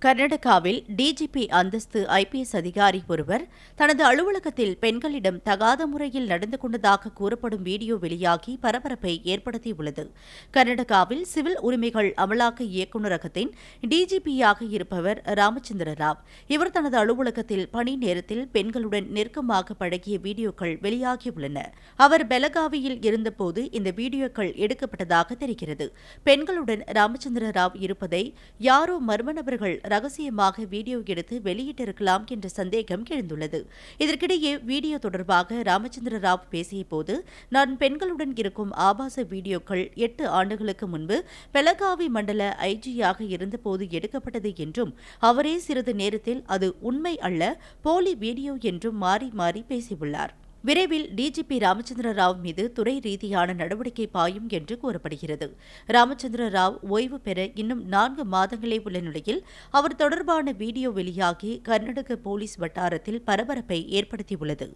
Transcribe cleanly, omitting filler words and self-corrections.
கர்நாடகாவில் டிஜிபி அந்தஸ்து ஐபிஎஸ் அதிகாரி ஒருவர் தனது அலுவலகத்தில் பெண்களிடம் தகாத முறையில் நடந்து கொண்டதாக கூறப்படும் வீடியோ வெளியாகி பரபரப்பை ஏற்படுத்தியுள்ளது. கர்நாடகாவில் சிவில் உரிமைகள் அமலாக்க இயக்குநரகத்தின் டிஜிபியாக இருப்பவர் ராமச்சந்திர ராவ். இவர் தனது அலுவலகத்தில் பணி நேரத்தில் பெண்களுடன் நெருக்கமாக பழகிய வீடியோக்கள் வெளியாகியுள்ளன. அவர் பெலகாவியில் இருந்தபோது இந்த வீடியோக்கள் எடுக்கப்பட்டதாக தெரிகிறது. பெண்களுடன் ராமச்சந்திர ராவ் இருப்பதை யாரோ மர்ம நபர்கள் ரகசியமாக வீடியோ எடுத்து வெளியிட்டிருக்கலாம் என்ற சந்தேகம் எழுந்துள்ளது. இதற்கிடையே வீடியோ தொடர்பாக ராமச்சந்திர ராவ் பேசியபோது, நான் பெண்களுடன் இருக்கும் ஆபாச வீடியோக்கள் 8 ஆண்டுகளுக்கு முன்பு பெலகாவி மண்டல ஐஜியாக இருந்தபோது எடுக்கப்பட்டது என்றும், அவரே சிறிது நேரத்தில் அது உண்மை அல்ல, போலி வீடியோ என்றும் மாறி மாறி பேசியுள்ளார். விரைவில் டிஜிபி ராமச்சந்திர ராவ் மீது துறை ரீதியான நடவடிக்கை பாயும் என்று கூறப்படுகிறது. ராமச்சந்திர ராவ் ஓய்வு பெற இன்னும் 4 மாதங்களே உள்ள நிலையில் அவர் தொடர்பான வீடியோ வெளியாகி கர்நாடக போலீஸ் வட்டாரத்தில் பரபரப்பை ஏற்படுத்தியுள்ளது.